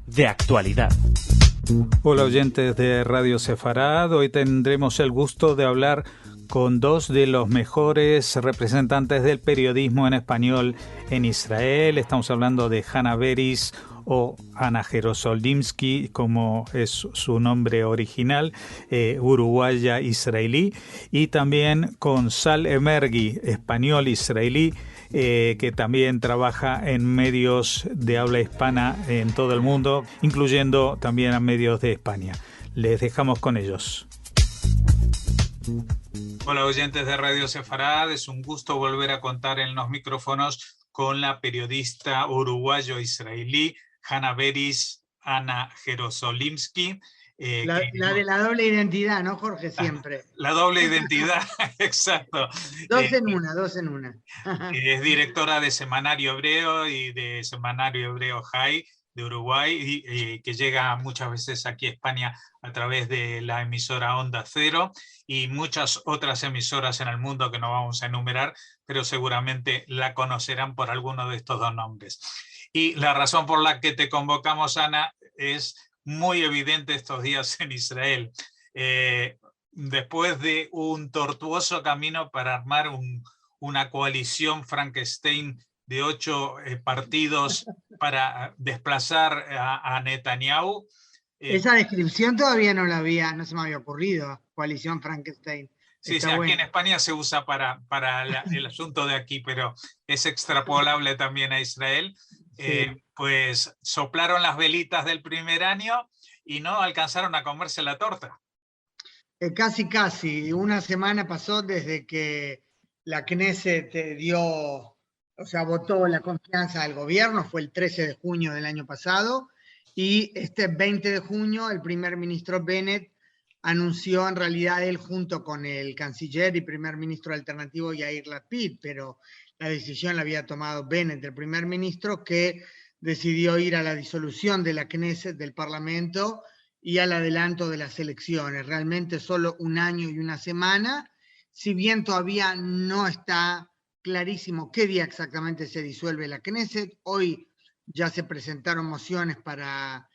De actualidad. Hola oyentes de Radio Sefarad, hoy tendremos el gusto de hablar con dos de los mejores representantes del periodismo en español en Israel. Estamos hablando de Hannah Beris o Ana Jerosolimsky, como es su nombre original, uruguaya israelí, y también con Sal Emergui, español israelí, que también trabaja en medios de habla hispana en todo el mundo, incluyendo también a medios de España. Les dejamos con ellos. Hola oyentes de Radio Sefarad, es un gusto volver a contar en los micrófonos con la periodista uruguayo-israelí Hannah Beris, Ana Jerosolimsky. La de la doble identidad, ¿no, Jorge? Siempre. La doble identidad, exacto. Dos en una. Es directora de Semanario Hebreo y de Semanario Hebreo High de Uruguay, y que llega muchas veces aquí a España a través de la emisora Onda Cero y muchas otras emisoras en el mundo que no vamos a enumerar, pero seguramente la conocerán por alguno de estos dos nombres. Y la razón por la que te convocamos, Ana, es muy evidente estos días en Israel. Después de un tortuoso camino para armar una coalición Frankenstein de 8 partidos para desplazar a Netanyahu. Esa descripción todavía no se me había ocurrido, coalición Frankenstein. Sí, sí, aquí en España se usa para el asunto de aquí, pero es extrapolable también a Israel. Sí. Pues soplaron las velitas del primer año y no alcanzaron a comerse la torta. Casi. Una semana pasó desde que la Knesset votó la confianza al gobierno, fue el 13 de junio del año pasado, y este 20 de junio el primer ministro Bennett anunció, en realidad él junto con el canciller y primer ministro alternativo Yair Lapid, pero la decisión la había tomado Bennett, el primer ministro, que decidió ir a la disolución de la Knesset, del Parlamento, y al adelanto de las elecciones. Realmente solo un año y una semana, si bien todavía no está clarísimo qué día exactamente se disuelve la Knesset. Hoy ya se presentaron mociones para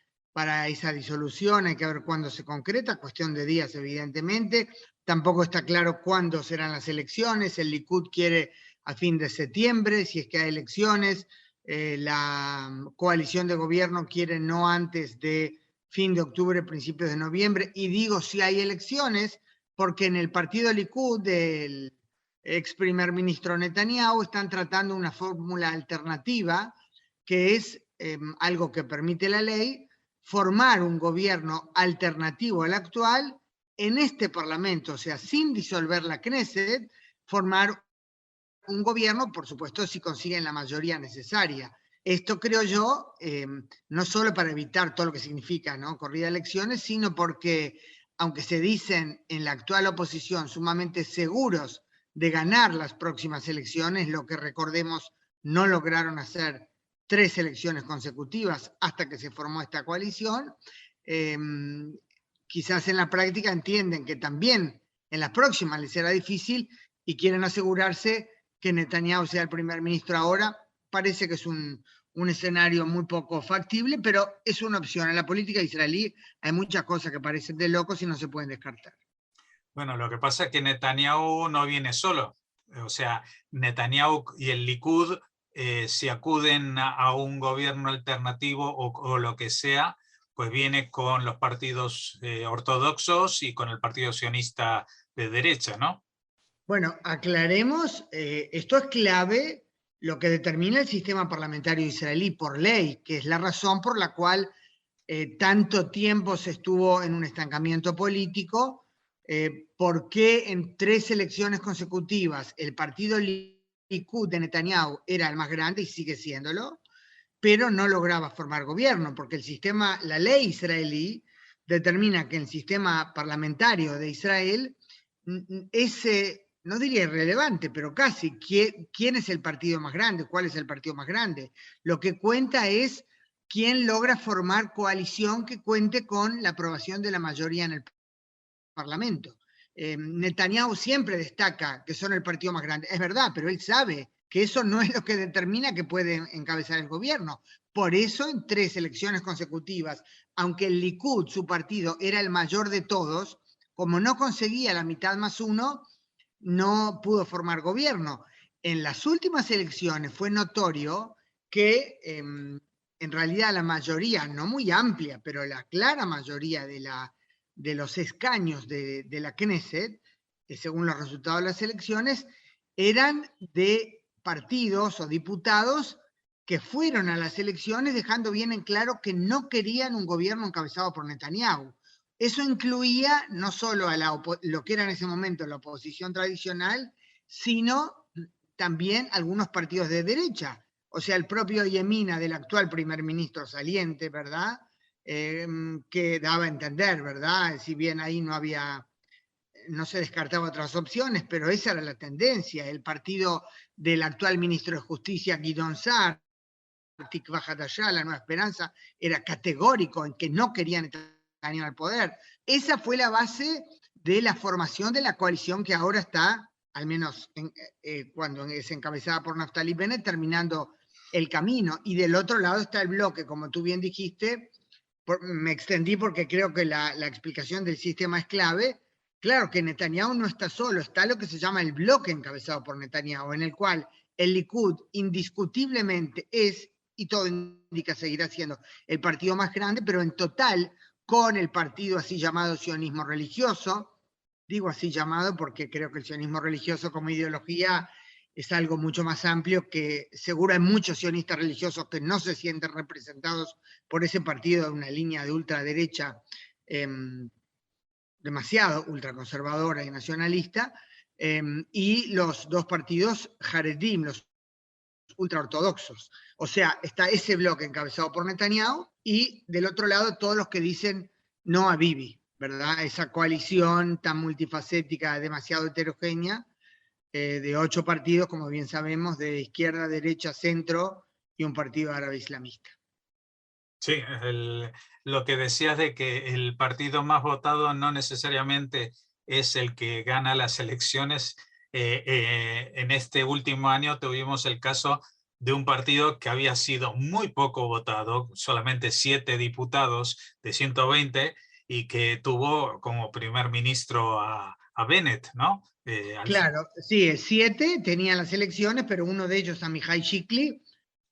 esa disolución, hay que ver cuándo se concreta, cuestión de días evidentemente. Tampoco está claro cuándo serán las elecciones, el Likud quiere a fin de septiembre, si es que hay elecciones, la coalición de gobierno quiere no antes de fin de octubre, principios de noviembre, y digo si hay elecciones, porque en el partido Likud del ex primer ministro Netanyahu están tratando una fórmula alternativa, que es algo que permite la ley, formar un gobierno alternativo al actual en este Parlamento, o sea, sin disolver la Knesset, formar un gobierno, por supuesto, si consiguen la mayoría necesaria. Esto creo yo, no solo para evitar todo lo que significa, ¿no?, corrida de elecciones, sino porque, aunque se dicen en la actual oposición sumamente seguros de ganar las próximas elecciones, lo que recordemos no lograron hacer 3 elecciones consecutivas hasta que se formó esta coalición, quizás en la práctica entienden que también en las próximas les será difícil y quieren asegurarse que Netanyahu sea el primer ministro ahora. Parece que es un escenario muy poco factible, pero es una opción. En la política israelí hay muchas cosas que parecen de locos y no se pueden descartar. Bueno, lo que pasa es que Netanyahu no viene solo. O sea, Netanyahu y el Likud, si acuden a un gobierno alternativo o lo que sea, pues viene con los partidos ortodoxos y con el partido sionista de derecha, ¿no? Bueno, aclaremos, esto es clave, lo que determina el sistema parlamentario israelí por ley, que es la razón por la cual tanto tiempo se estuvo en un estancamiento político, por qué en 3 elecciones consecutivas el partido Likud de Netanyahu era el más grande y sigue siéndolo, pero no lograba formar gobierno, porque el sistema, la ley israelí determina que el sistema parlamentario de Israel no diría irrelevante, pero casi, ¿quién es el partido más grande? ¿Cuál es el partido más grande? Lo que cuenta es quién logra formar coalición que cuente con la aprobación de la mayoría en el Parlamento. Netanyahu siempre destaca que son el partido más grande, es verdad, pero él sabe que eso no es lo que determina que puede encabezar el gobierno. Por eso en 3 elecciones consecutivas, aunque el Likud, su partido, era el mayor de todos, como no conseguía la mitad más 1, no pudo formar gobierno. En las últimas elecciones fue notorio que en realidad la mayoría, no muy amplia, pero la clara mayoría de los escaños de la Knesset, según los resultados de las elecciones, eran de partidos o diputados que fueron a las elecciones dejando bien en claro que no querían un gobierno encabezado por Netanyahu. Eso incluía no solo a lo que era en ese momento la oposición tradicional, sino también algunos partidos de derecha. O sea, el propio Yemina del actual primer ministro saliente, ¿verdad? Que daba a entender, ¿verdad? Si bien ahí no se descartaba otras opciones, pero esa era la tendencia. El partido del actual ministro de Justicia, Guidón Sa'ar, Tikva Hadashah, la Nueva Esperanza, era categórico en que no querían Netanyahu al poder. Esa fue la base de la formación de la coalición que ahora está, al menos cuando es encabezada por Naftali Bennett, terminando el camino. Y del otro lado está el bloque, como tú bien dijiste, me extendí porque creo que la explicación del sistema es clave. Claro que Netanyahu no está solo, está lo que se llama el bloque encabezado por Netanyahu, en el cual el Likud indiscutiblemente es, y todo indica seguirá siendo, el partido más grande, pero en total, con el partido así llamado sionismo religioso, digo así llamado porque creo que el sionismo religioso como ideología es algo mucho más amplio, que seguro hay muchos sionistas religiosos que no se sienten representados por ese partido de una línea de ultraderecha demasiado ultraconservadora y nacionalista, y los 2 partidos Haredim, los ultraortodoxos. O sea, está ese bloque encabezado por Netanyahu y del otro lado todos los que dicen no a Bibi, ¿verdad? Esa coalición tan multifacética, demasiado heterogénea, de 8 partidos, como bien sabemos, de izquierda, derecha, centro y un partido árabe islamista. Sí, lo que decías de que el partido más votado no necesariamente es el que gana las elecciones. En este último año tuvimos el caso de un partido que había sido muy poco votado, solamente 7 diputados de 120, y que tuvo como primer ministro a Bennett, ¿no? Claro, sí, 7 tenían las elecciones, pero uno de ellos, Amihai Shikli,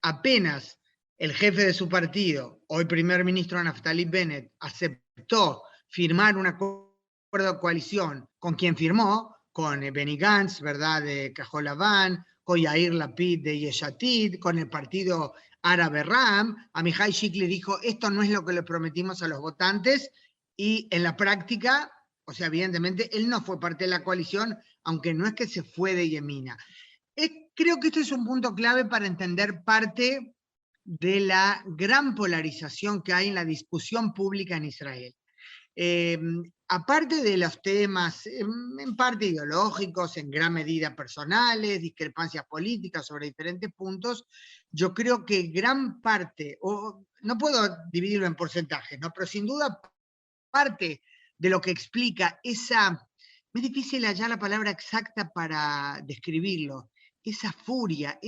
apenas el jefe de su partido, hoy primer ministro Naftali Bennett, aceptó firmar un acuerdo de coalición con quien firmó, con Benny Gantz, ¿verdad?, de Cajol Lavan, con Yair Lapid de Yesh Atid, con el partido árabe Ram, Amihai Shikli dijo, esto no es lo que le prometimos a los votantes, y en la práctica, o sea, evidentemente, él no fue parte de la coalición, aunque no es que se fue de Yemina. Creo que esto es un punto clave para entender parte de la gran polarización que hay en la discusión pública en Israel. Aparte de los temas en parte ideológicos, en gran medida personales, discrepancias políticas sobre diferentes puntos, yo creo que gran parte, o no puedo dividirlo en porcentajes, ¿no? Pero sin duda parte de lo que explica esa, es difícil hallar la palabra exacta para describirlo, esa furia,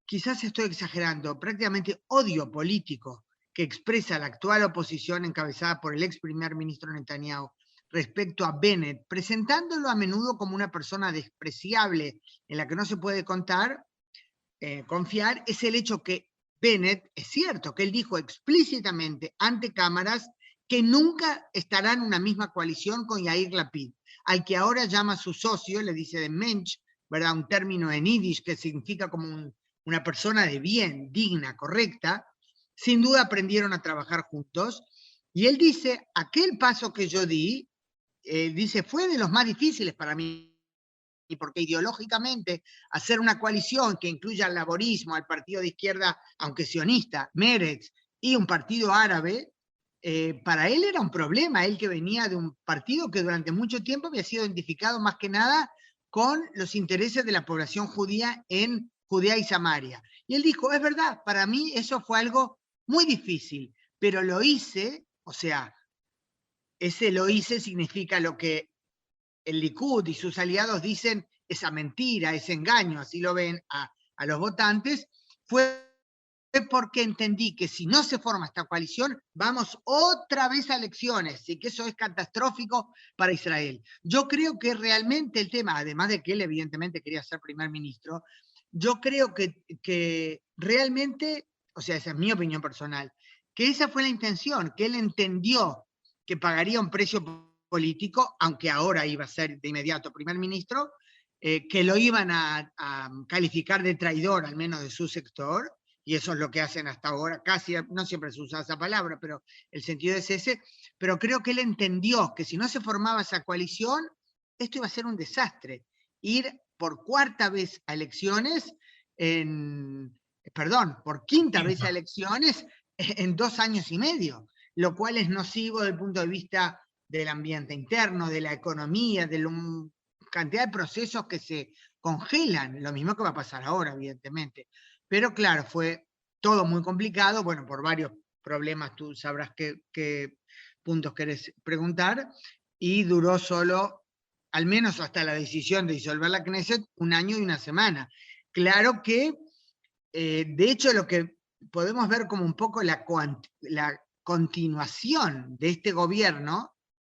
quizás estoy exagerando, prácticamente odio político que expresa la actual oposición encabezada por el ex primer ministro Netanyahu respecto a Bennett, presentándolo a menudo como una persona despreciable en la que no se puede confiar, es el hecho que Bennett, es cierto que él dijo explícitamente ante cámaras que nunca estará en una misma coalición con Yair Lapid, al que ahora llama su socio, le dice de Mensch, ¿verdad? Un término en yiddish que significa como una persona de bien, digna, correcta. Sin duda aprendieron a trabajar juntos. Y él dice, aquel paso que yo di, dice, fue de los más difíciles para mí, porque ideológicamente hacer una coalición que incluya al laborismo, al partido de izquierda, aunque sionista, Meretz, y un partido árabe, para él era un problema, él que venía de un partido que durante mucho tiempo había sido identificado más que nada con los intereses de la población judía en Judea y Samaria. Y él dijo, es verdad, para mí eso fue algo muy difícil, pero lo hice, o sea, ese lo hice significa lo que el Likud y sus aliados dicen, esa mentira, ese engaño, así lo ven a los votantes, fue porque entendí que si no se forma esta coalición, vamos otra vez a elecciones, y que eso es catastrófico para Israel. Yo creo que realmente el tema, además de que él evidentemente quería ser primer ministro, yo creo que realmente, o sea, esa es mi opinión personal, que esa fue la intención, que él entendió que pagaría un precio político, aunque ahora iba a ser de inmediato primer ministro, que lo iban a calificar de traidor, al menos de su sector, y eso es lo que hacen hasta ahora, casi, no siempre se usa esa palabra, pero el sentido es ese, pero creo que él entendió que si no se formaba esa coalición, esto iba a ser un desastre. Ir por cuarta vez a elecciones, por quinta vez a elecciones en 2 años y medio, lo cual es nocivo desde el punto de vista del ambiente interno, de la economía, de la cantidad de procesos que se congelan, lo mismo que va a pasar ahora, evidentemente. Pero claro, fue todo muy complicado, bueno, por varios problemas, tú sabrás qué puntos querés preguntar, y duró solo, al menos hasta la decisión de disolver la Knesset, 1 año y 1 semana. Claro que, de hecho, lo que podemos ver como un poco la continuación de este gobierno,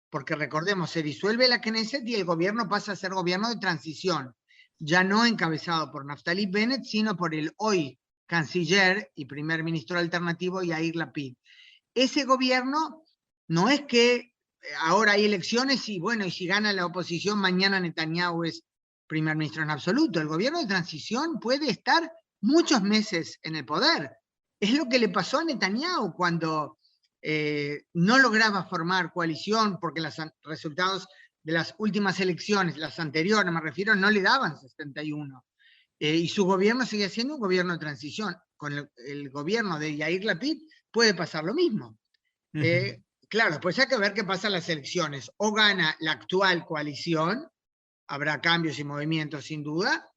porque recordemos, se disuelve la Knesset y el gobierno pasa a ser gobierno de transición, ya no encabezado por Naftali Bennett, sino por el hoy canciller y primer ministro alternativo Yair Lapid. Ese gobierno no es que ahora hay elecciones y bueno, y si gana la oposición mañana Netanyahu es primer ministro en absoluto. El gobierno de transición puede estar muchos meses en el poder. Es lo que le pasó a Netanyahu cuando no lograba formar coalición porque los resultados de las últimas elecciones, las anteriores me refiero, no le daban 71. Y su gobierno sigue siendo un gobierno de transición. Con el gobierno de Yair Lapid puede pasar lo mismo. Claro, pues hay que ver qué pasa en las elecciones. O gana la actual coalición, habrá cambios y movimientos sin duda,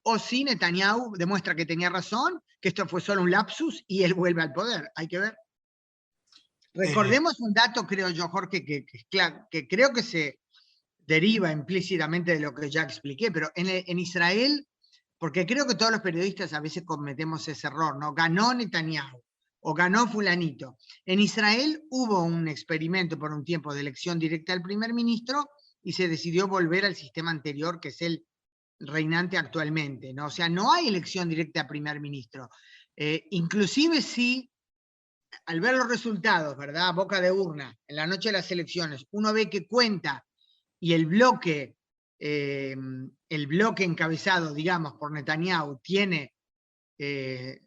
o si Netanyahu demuestra que tenía razón, que esto fue solo un lapsus y él vuelve al poder. Hay que ver. Recordemos un dato, creo yo, Jorge, que creo que se deriva implícitamente de lo que ya expliqué, pero en Israel, porque creo que todos los periodistas a veces cometemos ese error, ¿no? Ganó Netanyahu o ganó fulanito. En Israel hubo un experimento por un tiempo de elección directa del primer ministro y se decidió volver al sistema anterior, que es el reinante actualmente, ¿no? O sea, no hay elección directa a primer ministro. Inclusive si al ver los resultados, ¿verdad? Boca de urna, en la noche de las elecciones, uno ve que cuenta y el bloque encabezado, digamos, por Netanyahu tiene,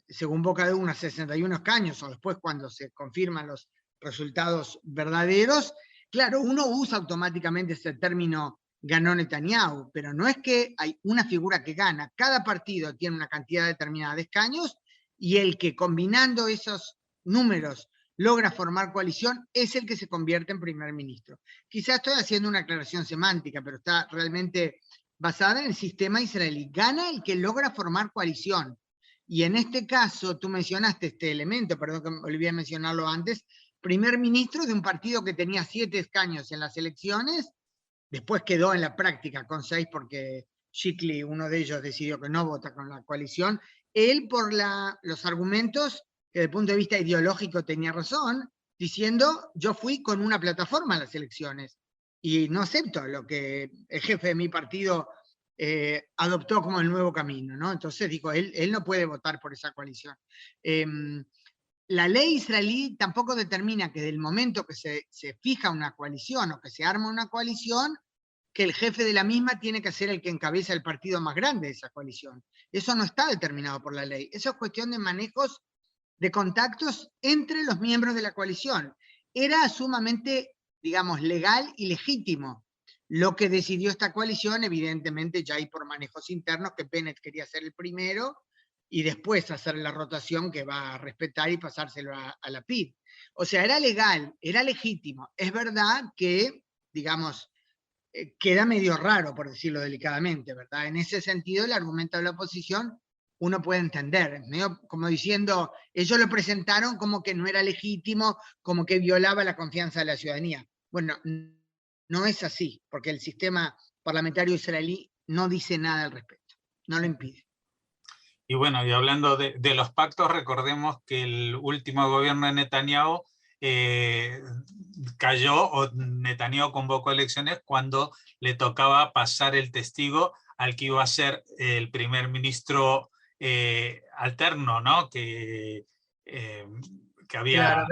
según Boca de urna, 61 escaños, o después cuando se confirman los resultados verdaderos, claro, uno usa automáticamente ese término ganó Netanyahu, pero no es que hay una figura que gana, cada partido tiene una cantidad determinada de escaños y el que combinando esos números logra formar coalición es el que se convierte en primer ministro. Quizás estoy haciendo una aclaración semántica, pero está realmente basada en el sistema israelí. Gana el que logra formar coalición. Y en este caso, tú mencionaste este elemento, perdón que me olvidé mencionarlo antes, primer ministro de un partido que tenía 7 escaños en las elecciones, después quedó en la práctica con 6 porque Shikli, uno de ellos, decidió que no vota con la coalición. Él, por los argumentos que desde el punto de vista ideológico tenía razón, diciendo yo fui con una plataforma a las elecciones y no acepto lo que el jefe de mi partido adoptó como el nuevo camino, ¿no? Entonces dijo, él no puede votar por esa coalición. La ley israelí tampoco determina que del momento que se fija una coalición o que se arma una coalición, que el jefe de la misma tiene que ser el que encabeza el partido más grande de esa coalición. Eso no está determinado por la ley. Eso es cuestión de manejos de contactos entre los miembros de la coalición. Era sumamente, digamos, legal y legítimo lo que decidió esta coalición, evidentemente ya hay por manejos internos que Bennett quería ser el primero y después hacer la rotación que va a respetar y pasárselo a Lapid. O sea, era legal, era legítimo. Es verdad que, digamos, queda medio raro, por decirlo delicadamente, ¿verdad? En ese sentido, el argumento de la oposición uno puede entender, ¿no? Como diciendo, ellos lo presentaron como que no era legítimo, como que violaba la confianza de la ciudadanía. Bueno, no es así, porque el sistema parlamentario israelí no dice nada al respecto, no lo impide. Y bueno, y hablando de los pactos, recordemos que el último gobierno de Netanyahu cayó, o Netanyahu convocó elecciones cuando le tocaba pasar el testigo al que iba a ser el primer ministro alterno, ¿no? Que había... Claro,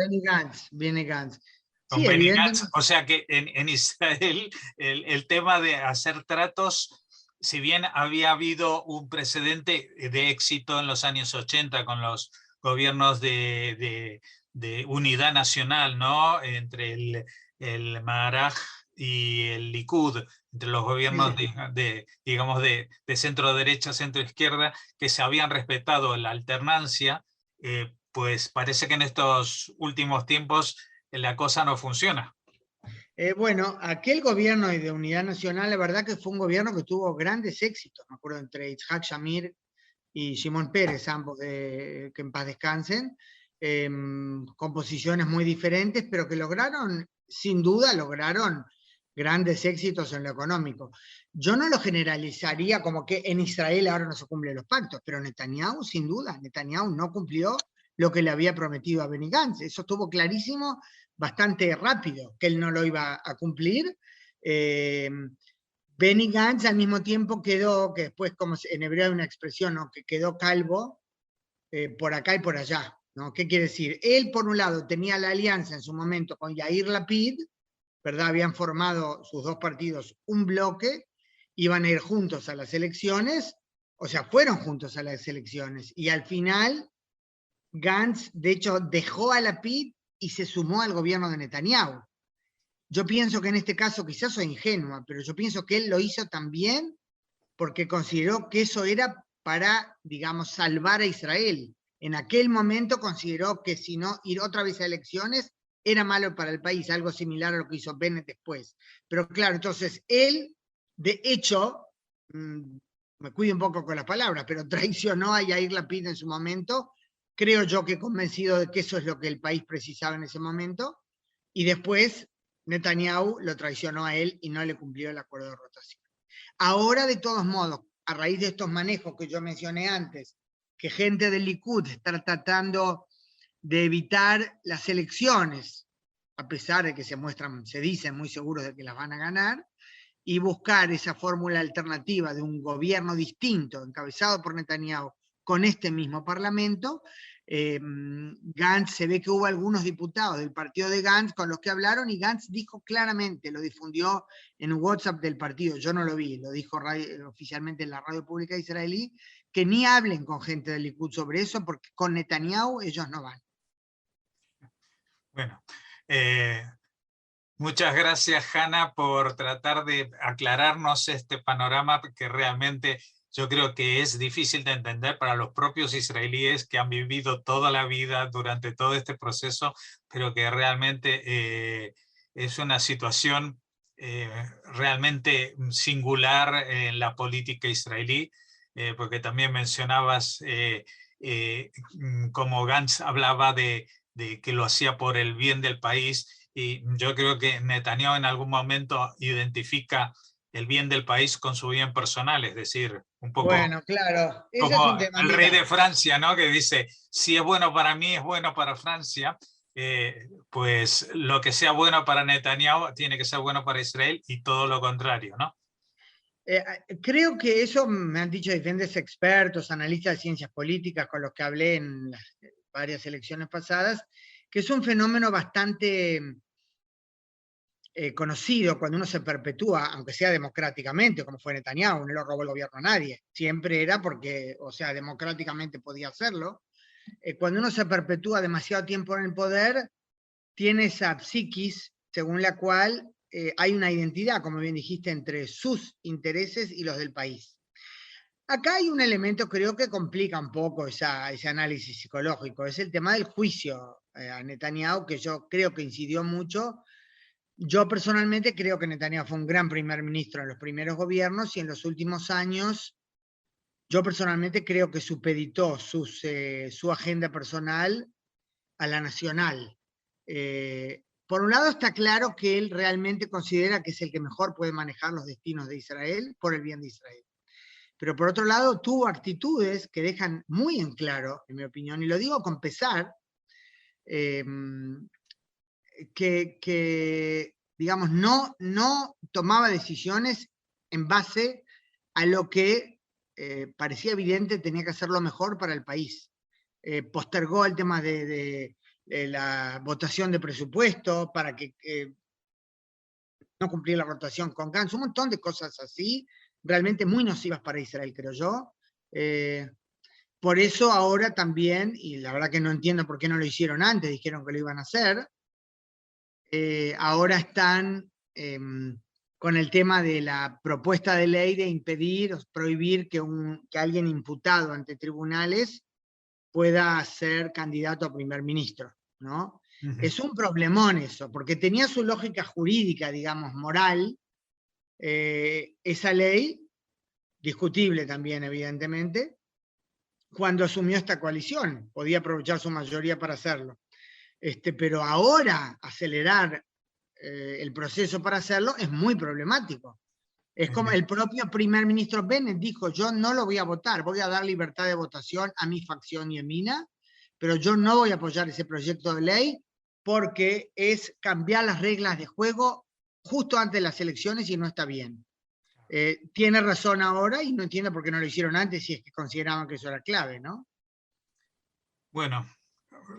Benny Gantz. Con Sí, Benny evidentemente. Gantz. O sea que en Israel el tema de hacer tratos, si bien había habido un precedente de éxito en los años 80 con los gobiernos de unidad nacional, ¿no? Entre el Maharaj y el Likud, entre los gobiernos digamos de centro derecha, centro izquierda, que se habían respetado la alternancia, pues parece que en estos últimos tiempos la cosa no funciona. Bueno, aquel gobierno de unidad nacional, la verdad que fue un gobierno que tuvo grandes éxitos, me acuerdo, entre Itzhak Shamir y Shimon Peres, ambos que en paz descansen, con posiciones muy diferentes, pero que lograron, sin duda, lograron grandes éxitos en lo económico. Yo no lo generalizaría como que en Israel ahora no se cumplen los pactos, pero Netanyahu, sin duda, Netanyahu no cumplió lo que le había prometido a Benny Gantz. Eso estuvo clarísimo bastante rápido, que él no lo iba a cumplir. Benny Gantz al mismo tiempo quedó, que después como en hebreo hay una expresión, ¿no? Que quedó calvo por acá y por allá, ¿no? ¿Qué quiere decir? Él por un lado tenía la alianza en su momento con Yair Lapid, ¿verdad? Habían formado sus dos partidos un bloque, iban a ir juntos a las elecciones, o sea, fueron juntos a las elecciones, y al final Gantz, de hecho, dejó a Lapid y se sumó al gobierno de Netanyahu. Yo pienso que en este caso, quizás soy ingenua, pero yo pienso que él lo hizo también porque consideró que eso era para, digamos, salvar a Israel. En aquel momento consideró que si no ir otra vez a elecciones era malo para el país, algo similar a lo que hizo Bennett después. Pero claro, entonces él, de hecho, me cuido un poco con las palabras, pero traicionó a Yair Lapid en su momento, creo yo que convencido de que eso es lo que el país precisaba en ese momento, y después Netanyahu lo traicionó a él y no le cumplió el acuerdo de rotación. Ahora, de todos modos, a raíz de estos manejos que yo mencioné antes, que gente del Likud está tratando de evitar las elecciones, a pesar de que se dicen muy seguros de que las van a ganar, y buscar esa fórmula alternativa de un gobierno distinto, encabezado por Netanyahu, con este mismo parlamento. Gantz, se ve que hubo algunos diputados del partido de Gantz con los que hablaron, y Gantz dijo claramente, lo difundió en WhatsApp del partido, yo no lo vi, lo dijo oficialmente en la radio pública israelí, que ni hablen con gente del Likud sobre eso, porque con Netanyahu ellos no van. Bueno, muchas gracias, Hanna, por tratar de aclararnos este panorama que realmente yo creo que es difícil de entender para los propios israelíes que han vivido toda la vida durante todo este proceso, pero que realmente es una situación realmente singular en la política israelí, porque también mencionabas como Gantz hablaba de que lo hacía por el bien del país, y yo creo que Netanyahu en algún momento identifica el bien del país con su bien personal, es decir, un poco bueno, claro, ese como es un tema. el rey de Francia, ¿no? Que dice, si es bueno para mí, es bueno para Francia, pues lo que sea bueno para Netanyahu tiene que ser bueno para Israel y todo lo contrario, ¿no? Creo que eso me han dicho diferentes expertos, analistas de ciencias políticas con los que hablé en las varias elecciones pasadas, que es un fenómeno bastante conocido cuando uno se perpetúa, aunque sea democráticamente, como fue Netanyahu, no le robó el gobierno a nadie, siempre era porque, o sea, democráticamente podía hacerlo. Cuando uno se perpetúa demasiado tiempo en el poder, tiene esa psiquis según la cual hay una identidad, como bien dijiste, entre sus intereses y los del país. Acá hay un elemento, creo que complica un poco ese análisis psicológico, es el tema del juicio a Netanyahu, que yo creo que incidió mucho. Yo personalmente creo que Netanyahu fue un gran primer ministro en los primeros gobiernos, y en los últimos años yo personalmente creo que supeditó su agenda personal a la nacional. Por un lado está claro que él realmente considera que es el que mejor puede manejar los destinos de Israel por el bien de Israel. pero por otro lado tuvo actitudes que dejan muy en claro, en mi opinión, y lo digo con pesar, que digamos, no tomaba decisiones en base a lo que parecía evidente tenía que hacerlo mejor para el país. Postergó el tema de la votación de presupuesto para que no cumplir la rotación con Gantz, un montón de cosas así, realmente muy nocivas para Israel, creo yo. Por eso ahora también, y la verdad que no entiendo por qué no lo hicieron antes, dijeron que lo iban a hacer, ahora están con el tema de la propuesta de ley de impedir o prohibir que alguien imputado ante tribunales pueda ser candidato a primer ministro, ¿no? Es un problemón eso, porque tenía su lógica jurídica, digamos, moral, esa ley, discutible también, evidentemente, cuando asumió esta coalición, podía aprovechar su mayoría para hacerlo. Pero ahora acelerar el proceso para hacerlo es muy problemático. Es como el propio primer ministro Bennett dijo, yo no lo voy a votar, voy a dar libertad de votación a mi facción Yemina, pero yo no voy a apoyar ese proyecto de ley porque es cambiar las reglas de juego justo antes de las elecciones y no está bien. Tiene razón ahora y no entiendo por qué no lo hicieron antes si es que consideraban que eso era clave, ¿no? Bueno,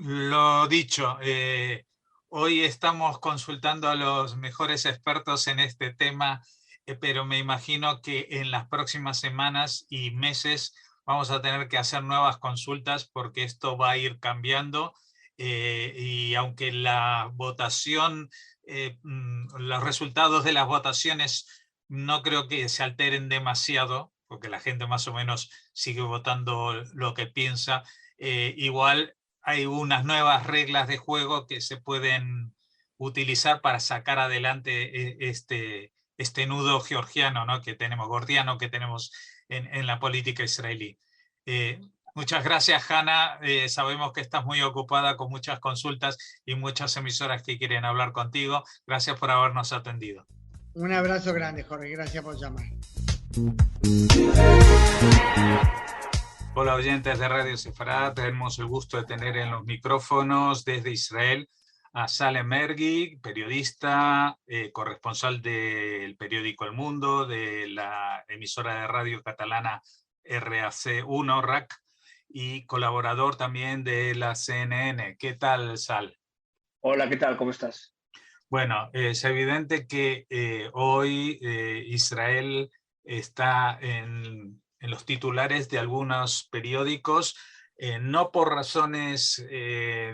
lo dicho, hoy estamos consultando a los mejores expertos en este tema, pero me imagino que en las próximas semanas y meses vamos a tener que hacer nuevas consultas porque esto va a ir cambiando y aunque la votación, los resultados de las votaciones no creo que se alteren demasiado, porque la gente más o menos sigue votando lo que piensa, igual hay unas nuevas reglas de juego que se pueden utilizar para sacar adelante este nudo georgiano, ¿no? que tenemos, gordiano que tenemos en la política israelí. Muchas gracias, Hanna. Sabemos que estás muy ocupada con muchas consultas y muchas emisoras que quieren hablar contigo. Gracias por habernos atendido. Un abrazo grande, Jorge. Gracias por llamar. Hola oyentes de Radio Sefarad, tenemos el gusto de tener en los micrófonos desde Israel a Salem Mergui, periodista, corresponsal del periódico El Mundo, de la emisora de radio catalana RAC1, RAC, y colaborador también de la CNN. ¿Qué tal, Sal? Hola, ¿qué tal? ¿Cómo estás? Bueno, es evidente que hoy Israel está en los titulares de algunos periódicos, no por razones,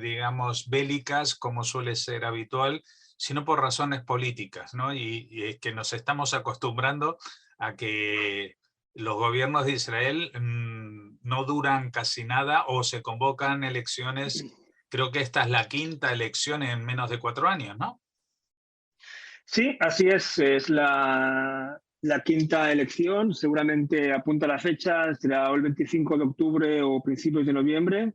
digamos, bélicas, como suele ser habitual, sino por razones políticas, ¿no? Y que nos estamos acostumbrando a que los gobiernos de Israel no duran casi nada o se convocan elecciones. Creo que esta es la quinta elección en menos de 4 años, ¿no? Sí, así es la quinta elección, seguramente apunta la fecha, será el 25 de octubre o principios de noviembre,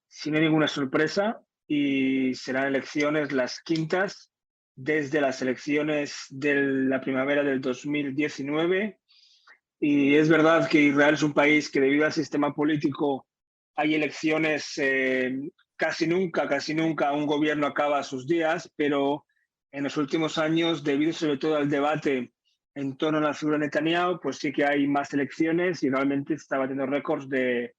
si no hay ninguna sorpresa, y serán elecciones las quintas desde las elecciones de la primavera del 2019, y es verdad que Israel es un país que debido al sistema político hay elecciones casi nunca un gobierno acaba sus días, pero en los últimos años, debido sobre todo al debate en torno a la figura de Netanyahu, pues sí que hay más elecciones y realmente está batiendo récords de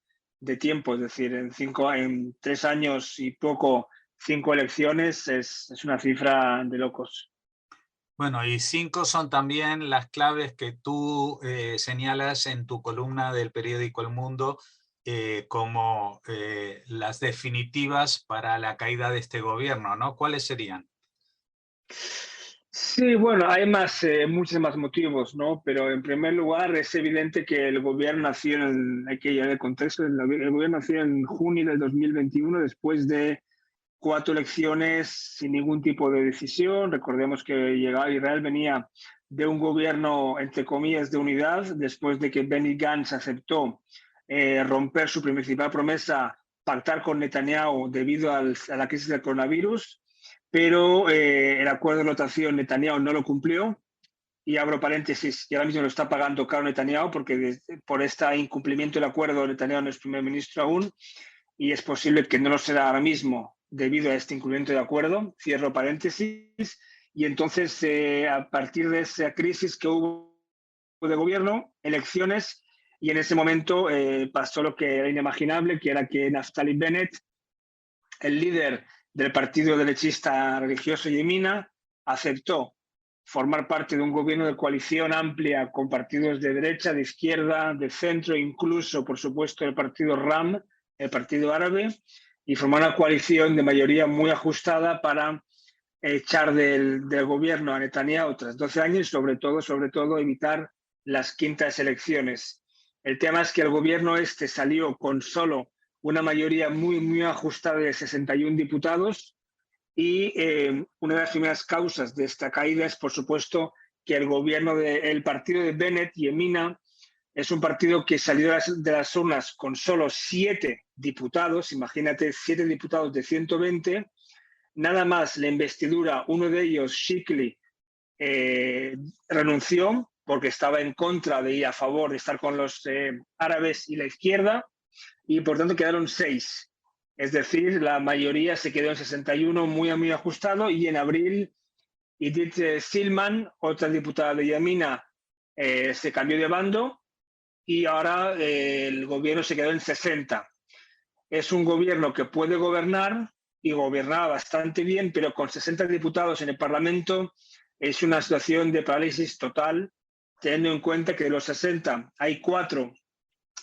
tiempo, es decir, en 3 años y poco, 5 elecciones es una cifra de locos. Bueno, y 5 son también las claves que tú señalas en tu columna del periódico El Mundo como las definitivas para la caída de este gobierno, ¿no? ¿Cuáles serían? Sí, bueno, hay muchos más motivos, ¿no? Pero en primer lugar es evidente que el gobierno nació, hay que llevar el contexto, el gobierno nació en junio del 2021 después de 4 elecciones sin ningún tipo de decisión. Recordemos que Israel venía de un gobierno, entre comillas, de unidad, después de que Benny Gantz aceptó romper su principal promesa, pactar con Netanyahu debido a la crisis del coronavirus. Pero el acuerdo de rotación Netanyahu no lo cumplió y abro paréntesis, y ahora mismo lo está pagando caro Netanyahu, porque por este incumplimiento del acuerdo Netanyahu no es primer ministro aún, y es posible que no lo será ahora mismo debido a este incumplimiento de acuerdo, cierro paréntesis, y entonces a partir de esa crisis que hubo de gobierno, elecciones, y en ese momento pasó lo que era inimaginable, que era que Naftali Bennett, el líder del partido derechista religioso Yemina, aceptó formar parte de un gobierno de coalición amplia con partidos de derecha, de izquierda, de centro, incluso, por supuesto, el partido RAM, el partido árabe, y formar una coalición de mayoría muy ajustada para echar del gobierno a Netanyahu tras 12 años y sobre todo evitar las quintas elecciones. El tema es que el gobierno este salió con solo una mayoría muy ajustada de 61 diputados, y una de las primeras causas de esta caída es, por supuesto, que el gobierno del partido de Bennett, Yemina, es un partido que salió de las urnas con solo 7 diputados, imagínate, 7 diputados de 120, nada más la investidura, uno de ellos, Shikli, renunció porque estaba en contra de ir a favor de estar con los árabes y la izquierda, y por tanto quedaron 6. Es decir, la mayoría se quedó en 61, muy ajustado, y en abril Idit Silman, otra diputada de Yamina, se cambió de bando, y ahora el gobierno se quedó en 60. Es un gobierno que puede gobernar, y gobernaba bastante bien, pero con 60 diputados en el Parlamento es una situación de parálisis total, teniendo en cuenta que de los 60 hay 4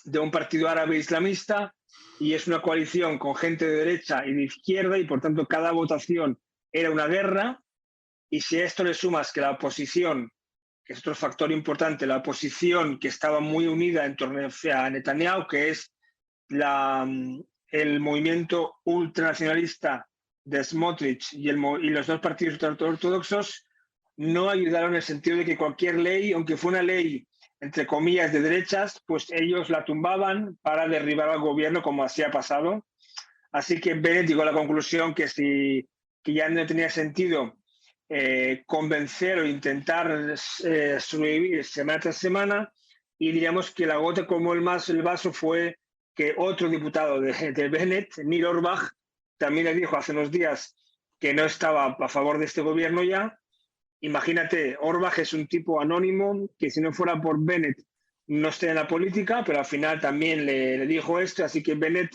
de un partido árabe islamista, y es una coalición con gente de derecha y de izquierda, y por tanto cada votación era una guerra. Y si a esto le sumas que la oposición, que es otro factor importante, la oposición que estaba muy unida en torno a Netanyahu, que es el movimiento ultranacionalista de Smotrich y los dos partidos ortodoxos, no ayudaron en el sentido de que cualquier ley, aunque fue una ley entre comillas de derechas, pues ellos la tumbaban para derribar al gobierno, como así ha pasado. Así que Bennett llegó a la conclusión que ya no tenía sentido convencer o intentar sobrevivir semana tras semana, y diríamos que la gota como el vaso fue que otro diputado de Bennett, Nir Orbach, también le dijo hace unos días que no estaba a favor de este gobierno ya. Imagínate, Orbach es un tipo anónimo que si no fuera por Bennett no estaría en la política, pero al final también le dijo esto, así que Bennett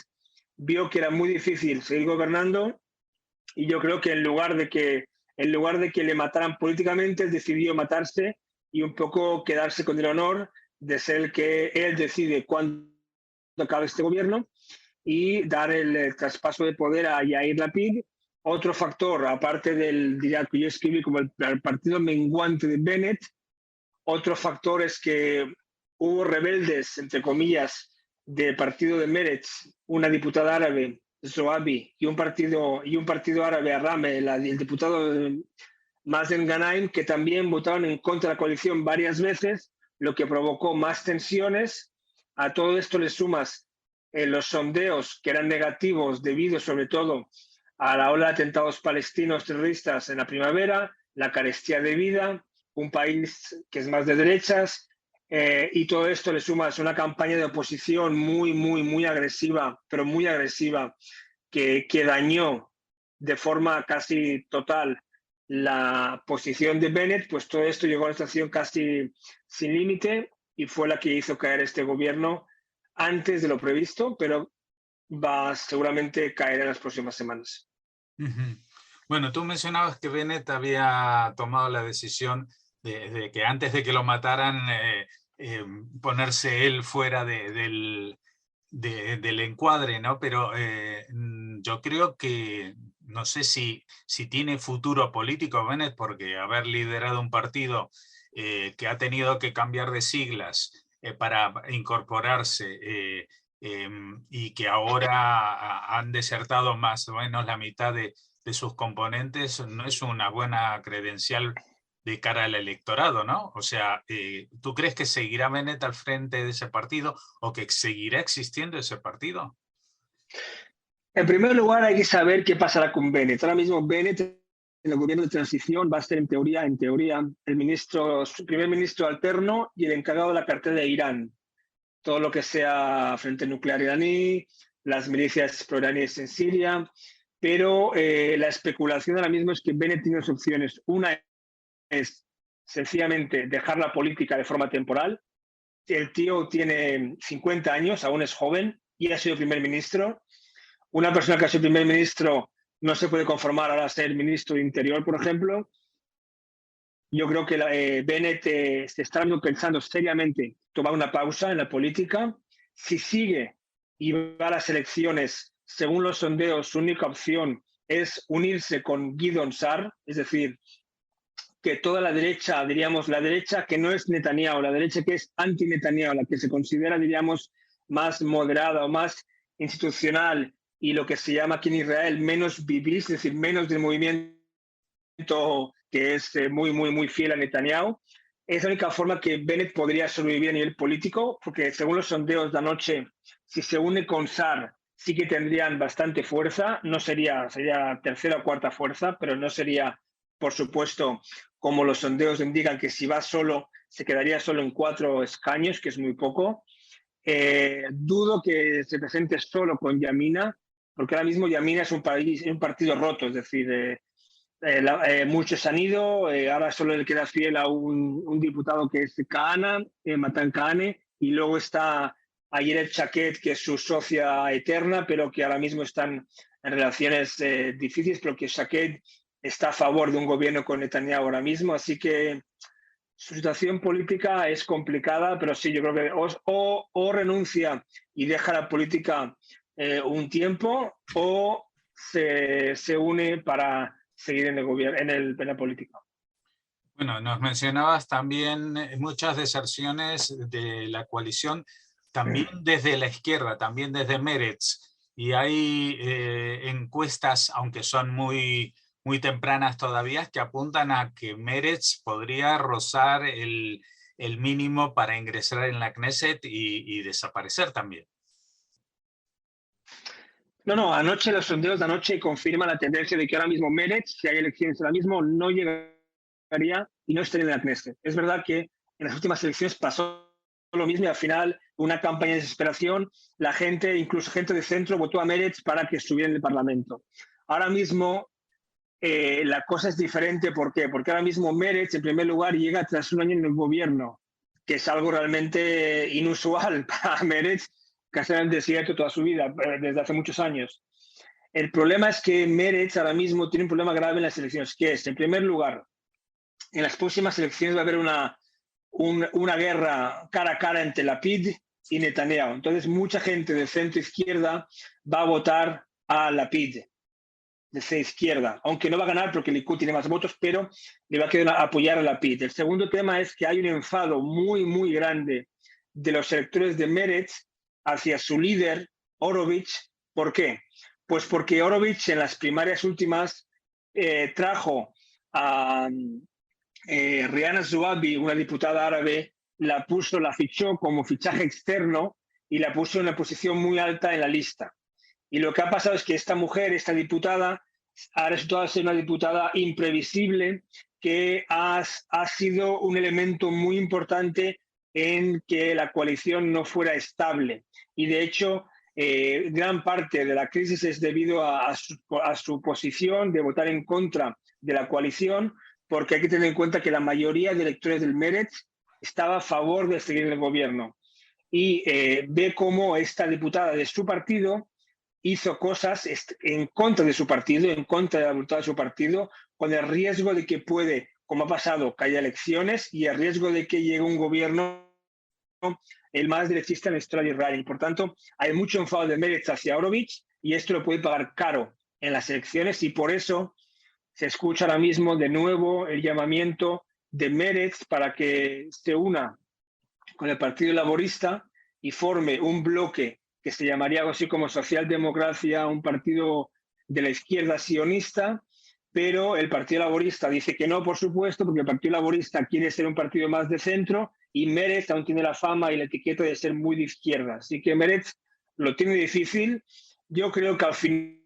vio que era muy difícil seguir gobernando, y yo creo que en lugar de que le mataran políticamente, decidió matarse y un poco quedarse con el honor de ser el que él decide cuándo acabe este gobierno, y dar el traspaso de poder a Yair Lapid. Otro factor, aparte del que yo escribí como el partido menguante de Bennett, otro factor es que hubo rebeldes, entre comillas, del partido de Meretz, una diputada árabe, Zoabi, y un partido árabe, Arame, el diputado Mazen Ganaim, que también votaron en contra de la coalición varias veces, lo que provocó más tensiones. A todo esto le sumas los sondeos que eran negativos debido sobre todo a la ola de atentados palestinos terroristas en la primavera, la carestía de vida, un país que es más de derechas, y todo esto le sumas una campaña de oposición muy agresiva, pero muy agresiva, que dañó de forma casi total la posición de Bennett. Pues todo esto llegó a una situación casi sin límite, y fue la que hizo caer este gobierno antes de lo previsto, pero va seguramente caer en las próximas semanas. Bueno, tú mencionabas que Bennett había tomado la decisión de que antes de que lo mataran, ponerse él fuera del encuadre, ¿no? Pero yo creo que no sé si tiene futuro político Bennett, porque haber liderado un partido que ha tenido que cambiar de siglas para incorporarse, y que ahora han desertado más o menos la mitad de sus componentes, no es una buena credencial de cara al electorado, ¿no? O sea, ¿tú crees que seguirá Bennett al frente de ese partido o que seguirá existiendo ese partido? En primer lugar, hay que saber qué pasará con Bennett. Ahora mismo Bennett en el gobierno de transición va a ser en teoría, el primer ministro alterno y el encargado de la cartera de Irán. Todo lo que sea frente nuclear iraní, las milicias proiraníes en Siria, pero la especulación ahora mismo es que Bennett tiene dos opciones. Una es sencillamente dejar la política de forma temporal. El tío tiene 50 años, aún es joven y ha sido primer ministro. Una persona que ha sido primer ministro no se puede conformar ahora a ser ministro de Interior, por ejemplo. Yo creo que Bennett se está pensando seriamente tomar una pausa en la política. Si sigue y va a las elecciones, según los sondeos, su única opción es unirse con Gideon Sa'ar, es decir, que toda la derecha, diríamos, la derecha que no es Netanyahu, la derecha que es anti-Netanyahu, la que se considera, diríamos, más moderada o más institucional y lo que se llama aquí en Israel menos bibí, es decir, menos del movimiento que es muy fiel a Netanyahu. Es la única forma que Bennett podría sobrevivir a nivel político, porque según los sondeos de anoche, si se une con Sa'ar, sí que tendrían bastante fuerza. No sería tercera o cuarta fuerza, pero no sería, por supuesto, como los sondeos indican, que si va solo, se quedaría solo en 4 escaños, que es muy poco. Dudo que se presente solo con Yamina, porque ahora mismo Yamina es un partido roto, es decir, muchos han ido, ahora solo le queda fiel a un diputado que es Kahana, Matan Kahane, y luego está Ayelet Shaked, que es su socia eterna, pero que ahora mismo están en relaciones difíciles, pero que Shaked está a favor de un gobierno con Netanyahu ahora mismo, así que su situación política es complicada, pero sí, yo creo que o renuncia y deja la política un tiempo, o se une para seguir en el gobierno, en la política. Bueno, nos mencionabas también muchas deserciones de la coalición, también desde la izquierda, también desde Meretz, y hay encuestas, aunque son muy tempranas todavía, que apuntan a que Meretz podría rozar el mínimo para ingresar en la Knesset y desaparecer también. No, anoche los sondeos de anoche confirman la tendencia de que ahora mismo Meretz, si hay elecciones ahora mismo, no llegaría y no estaría en la Knesset. Es verdad que en las últimas elecciones pasó lo mismo y al final una campaña de desesperación, la gente, incluso gente de centro, votó a Meretz para que estuviera en el Parlamento. Ahora mismo la cosa es diferente. ¿Por qué? Porque ahora mismo Meretz, en primer lugar, llega tras un año en el gobierno, que es algo realmente inusual para Meretz, que ha estado en el desierto toda su vida, desde hace muchos años. El problema es que Meretz ahora mismo tiene un problema grave en las elecciones, que es, en primer lugar, en las próximas elecciones va a haber una guerra cara a cara entre Lapid y Netanyahu. Entonces, mucha gente de centro-izquierda va a votar a Lapid, de centro-izquierda, aunque no va a ganar porque el Likud tiene más votos, pero le va a quedar apoyar a Lapid. El segundo tema es que hay un enfado muy grande de los electores de Meretz hacia su líder, Horovitz. ¿Por qué? Pues porque Horovitz en las primarias últimas trajo a Rihanna Zouabi, una diputada árabe, la fichó como fichaje externo y la puso en una posición muy alta en la lista. Y lo que ha pasado es que esta mujer, esta diputada, ha resultado ser una diputada imprevisible que ha sido un elemento muy importante en que la coalición no fuera estable. Y de hecho, gran parte de la crisis es debido a su posición de votar en contra de la coalición, porque hay que tener en cuenta que la mayoría de electores del Meretz estaba a favor de seguir en el gobierno. Y ve cómo esta diputada de su partido hizo cosas en contra de su partido, en contra de la voluntad de su partido, con el riesgo de que puede, como ha pasado, que haya elecciones y el riesgo de que llegue un gobierno el más derechista en la historia de Israel. Y por tanto, hay mucho enfado de Meretz hacia Horovitz y esto lo puede pagar caro en las elecciones, y por eso se escucha ahora mismo de nuevo el llamamiento de Meretz para que se una con el Partido Laborista y forme un bloque que se llamaría algo así como Socialdemocracia, un partido de la izquierda sionista, pero el Partido Laborista dice que no, por supuesto, porque el Partido Laborista quiere ser un partido más de centro y Meretz aún tiene la fama y la etiqueta de ser muy de izquierda. Así que Meretz lo tiene difícil. Yo creo que al final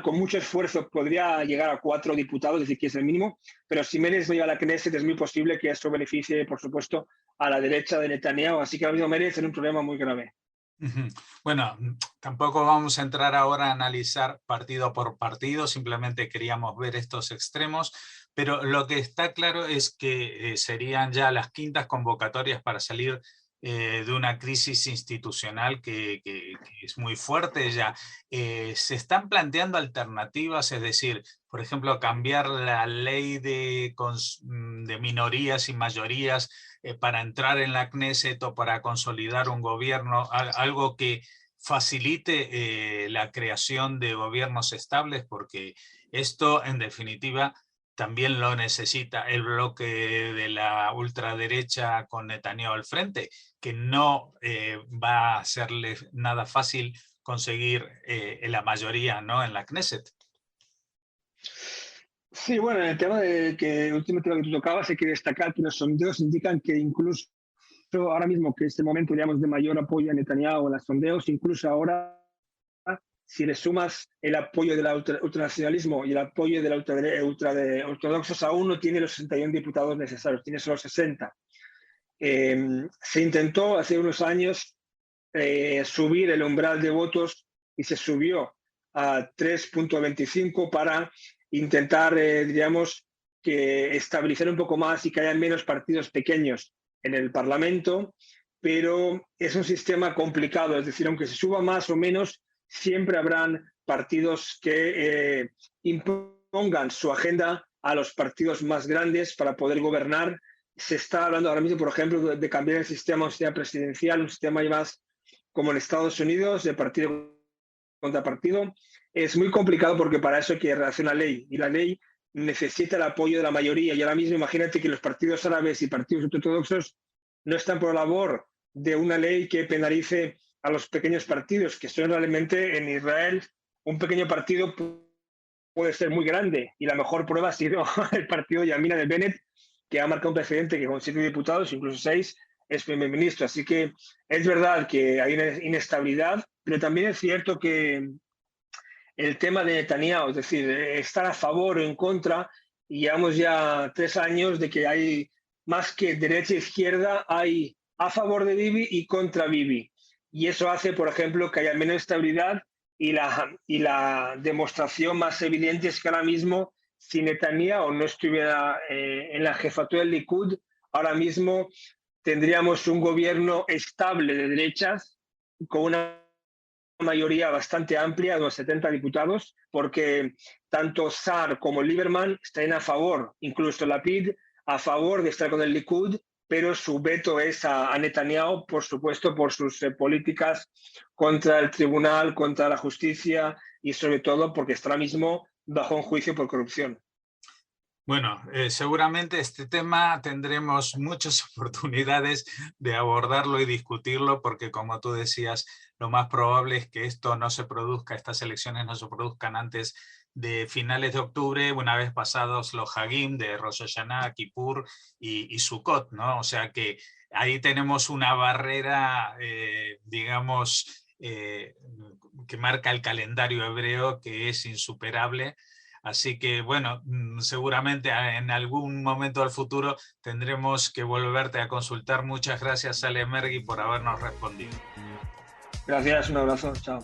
con mucho esfuerzo podría llegar a 4 diputados, es decir, que es el mínimo, pero si Meretz no llega a la Knesset es muy posible que esto beneficie, por supuesto, a la derecha de Netanyahu, así que ahora mismo Meretz tiene un problema muy grave. Bueno, tampoco vamos a entrar ahora a analizar partido por partido, simplemente queríamos ver estos extremos, pero lo que está claro es que serían ya las quintas convocatorias para salir de una crisis institucional que es muy fuerte ya. Se están planteando alternativas, es decir, por ejemplo, cambiar la ley de minorías y mayorías para entrar en la Knesset o para consolidar un gobierno, algo que facilite la creación de gobiernos estables, porque esto en definitiva también lo necesita el bloque de la ultraderecha con Netanyahu al frente, que no va a serle nada fácil conseguir la mayoría, ¿no?, en la Knesset. Sí, bueno, en el tema el último tema que tú tocabas, hay que destacar que los sondeos indican que incluso ahora mismo, que este momento, digamos, de mayor apoyo a Netanyahu en los sondeos, incluso ahora, si le sumas el apoyo del ultranacionalismo y el apoyo de la ortodoxos, aún no tiene los 61 diputados necesarios, tiene solo 60. Se intentó hace unos años subir el umbral de votos y se subió a 3.25 para intentar, diríamos, que estabilizar un poco más y que haya menos partidos pequeños en el Parlamento, pero es un sistema complicado, es decir, aunque se suba más o menos, siempre habrán partidos que impongan su agenda a los partidos más grandes para poder gobernar. Se está hablando ahora mismo, por ejemplo, de cambiar el sistema a un sistema presidencial, un sistema más como en Estados Unidos, de partido contra partido. Es muy complicado porque para eso hay que hacer una ley, y la ley necesita el apoyo de la mayoría. Y ahora mismo imagínate que los partidos árabes y partidos ortodoxos no están por la labor de una ley que penalice a los pequeños partidos, que son realmente en Israel un pequeño partido puede ser muy grande, y la mejor prueba ha sido el partido Yamina de Bennett, que ha marcado un precedente que con 7 diputados, incluso 6, es primer ministro. Así que es verdad que hay una inestabilidad, pero también es cierto que el tema de Netanyahu, es decir, estar a favor o en contra, y llevamos ya 3 años de que hay más que derecha e izquierda, hay a favor de Bibi y contra Bibi. Y eso hace, por ejemplo, que haya menos estabilidad, y la demostración más evidente es que ahora mismo, si Netanyahu no estuviera en la jefatura del Likud, ahora mismo tendríamos un gobierno estable de derechas con una mayoría bastante amplia, de los 70 diputados, porque tanto Saar como Lieberman están a favor, incluso Lapid, a favor de estar con el Likud, pero su veto es a Netanyahu, por supuesto, por sus políticas contra el tribunal, contra la justicia, y sobre todo porque está ahora mismo bajo un juicio por corrupción. Bueno, seguramente este tema tendremos muchas oportunidades de abordarlo y discutirlo, porque como tú decías, lo más probable es que esto no se produzca, estas elecciones no se produzcan antes de finales de octubre, una vez pasados los Hagim de Rosh Hashanah, Kippur y Sukkot, ¿no? O sea que ahí tenemos una barrera, digamos, que marca el calendario hebreo, que es insuperable. Así que, bueno, seguramente en algún momento del futuro tendremos que volverte a consultar. Muchas gracias, Saleh Mergui, por habernos respondido. Gracias, un abrazo, chao.